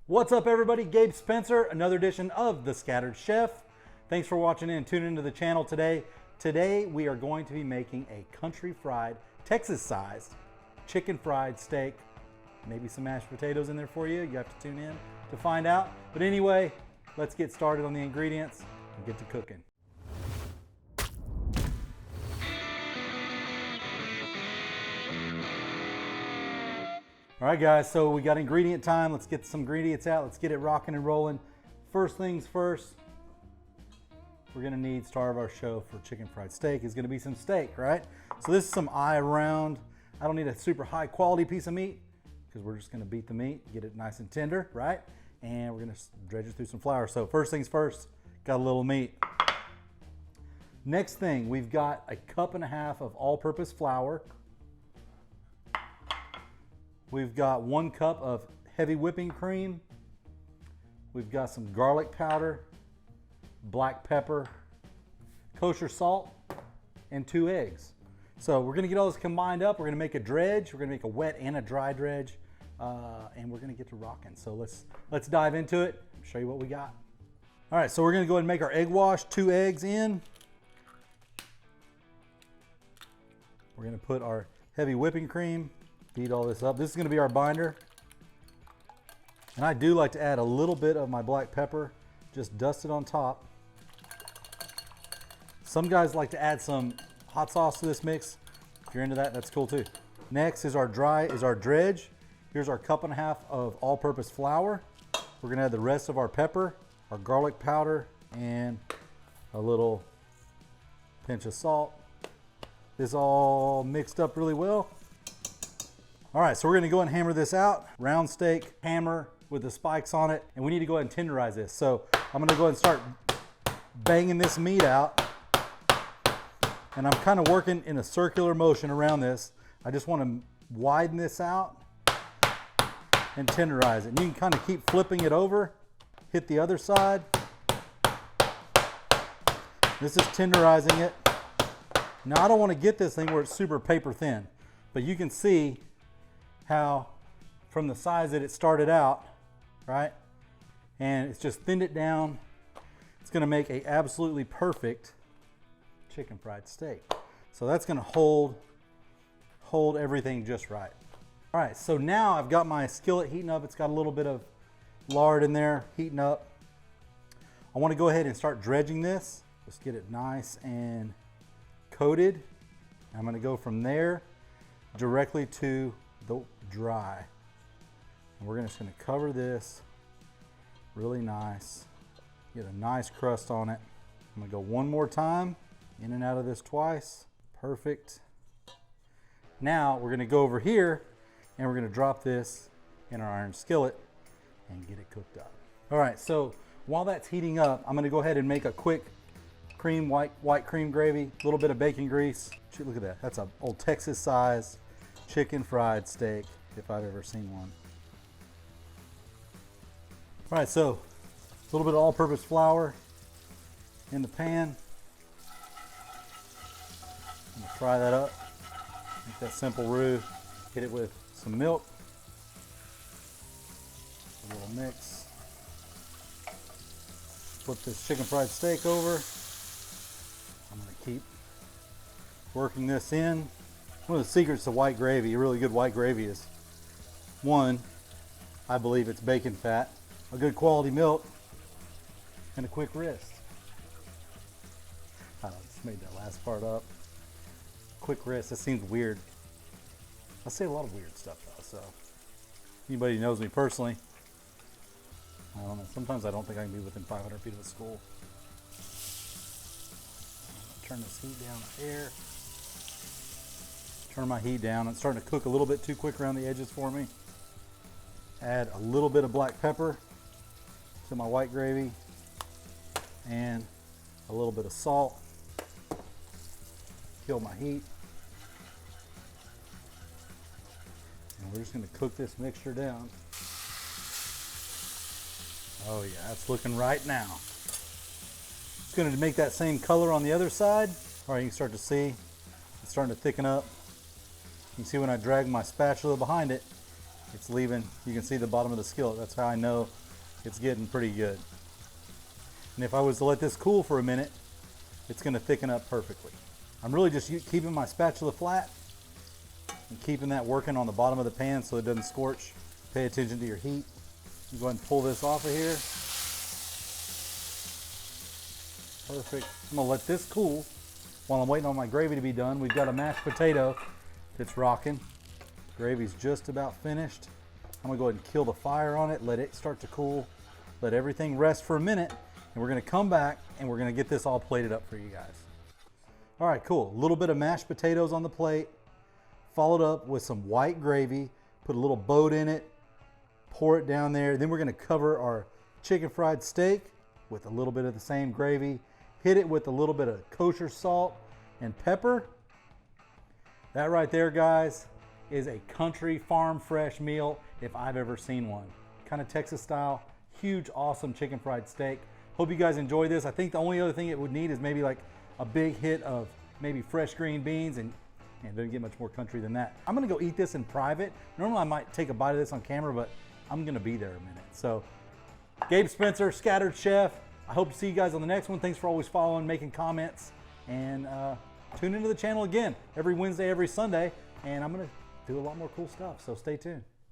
What's up everybody, Gabe Spencer, another edition of The Scattered Chef. Thanks for watching and tuning into the channel today. Today we are going to be making a country fried, Texas-sized chicken fried steak. Maybe some mashed potatoes in there for you. You have to tune in to find out. But anyway, let's get started on the ingredients and get to cooking. All right guys, so we got ingredient time. Let's get some ingredients out. Let's get it rocking and rolling. First things first, we're gonna need, star of our show for chicken fried steak is gonna be some steak, right? So this is some eye round. I don't need a super high quality piece of meat because we're just gonna beat the meat, get it nice and tender, right? And we're gonna dredge it through some flour. So first things first, got a little meat. Next thing, we've got a 1.5 cups of all-purpose flour. We've got 1 cup of heavy whipping cream. We've got some garlic powder, black pepper, kosher salt, and 2 eggs. So we're gonna get all this combined up. We're gonna make a dredge. We're gonna make a wet and a dry dredge, and we're gonna get to rocking. So let's dive into it, show you what we got. All right, so we're gonna go ahead and make our egg wash, 2 eggs in. We're gonna put our heavy whipping cream, beat all this up. This is gonna be our binder. And I do like to add a little bit of my black pepper, just dust it on top. Some guys like to add some hot sauce to this mix. If you're into that, that's cool too. Next is our dredge. Here's our 1.5 cups of all-purpose flour. We're gonna add the rest of our pepper, our garlic powder, and a little pinch of salt. This all mixed up really well. All right, so we're gonna go ahead and hammer this out. Round steak, hammer with the spikes on it, and we need to go ahead and tenderize this. So I'm gonna go ahead and start banging this meat out. And I'm kind of working in a circular motion around this. I just wanna widen this out and tenderize it. And you can kind of keep flipping it over, hit the other side. This is tenderizing it. Now I don't wanna get this thing where it's super paper thin, but you can see how from the size that it started out, right? And it's just thinned it down. It's gonna make a absolutely perfect chicken fried steak. So that's gonna hold everything just right. All right, so now I've got my skillet heating up. It's got a little bit of lard in there, heating up. I wanna go ahead and start dredging this. Just get it nice and coated. I'm gonna go from there directly to the dry. And we're just gonna cover this really nice. Get a nice crust on it. I'm gonna go one more time, in and out of this twice. Perfect. Now we're gonna go over here and we're gonna drop this in our iron skillet and get it cooked up. All right, so while that's heating up, I'm gonna go ahead and make a quick white cream gravy, a little bit of bacon grease. Look at that, that's an old Texas size chicken fried steak, if I've ever seen one. All right, so a little bit of all-purpose flour in the pan. I'm gonna fry that up, make that simple roux. Hit it with some milk, a little mix. Flip this chicken fried steak over. I'm gonna keep working this in. One of the secrets to white gravy, a really good white gravy, is one, I believe it's bacon fat, a good quality milk, and a quick wrist. I just made that last part up. Quick wrist, that seems weird. I say a lot of weird stuff though, so anybody who knows me personally, I don't know, sometimes I don't think I can be within 500 feet of a school. Turn this heat down here. Turn my heat down. It's starting to cook a little bit too quick around the edges for me. Add a little bit of black pepper to my white gravy and a little bit of salt. Kill my heat. And we're just gonna cook this mixture down. Oh yeah, that's looking right now. It's gonna make that same color on the other side. All right, you can start to see it's starting to thicken up. You can see when I drag my spatula behind it, it's leaving. You can see the bottom of the skillet. That's how I know it's getting pretty good. And if I was to let this cool for a minute, it's going to thicken up perfectly. I'm really just keeping my spatula flat and keeping that working on the bottom of the pan so it doesn't scorch. Pay attention to your heat. You go ahead and pull this off of here. Perfect. I'm going to let this cool while I'm waiting on my gravy to be done. We've got a mashed potato that's rocking. Gravy's just about finished. I'm going to go ahead and kill the fire on it, let it start to cool, let everything rest for a minute, and we're going to come back and we're going to get this all plated up for you guys. All right, cool. A little bit of mashed potatoes on the plate, followed up with some white gravy, put a little boat in it, pour it down there. Then we're going to cover our chicken fried steak with a little bit of the same gravy, hit it with a little bit of kosher salt and pepper. That right there, guys, is a country farm fresh meal if I've ever seen one. Kind of Texas style, huge, awesome chicken fried steak. Hope you guys enjoy this. I think the only other thing it would need is maybe like a big hit of maybe fresh green beans, and it doesn't get much more country than that. I'm gonna go eat this in private. Normally I might take a bite of this on camera, but I'm gonna be there a minute. So, Gabe Spencer, Scattered Chef. I hope to see you guys on the next one. Thanks for always following, making comments, and tune into the channel again every Wednesday, every Sunday, and I'm gonna do a lot more cool stuff, so stay tuned.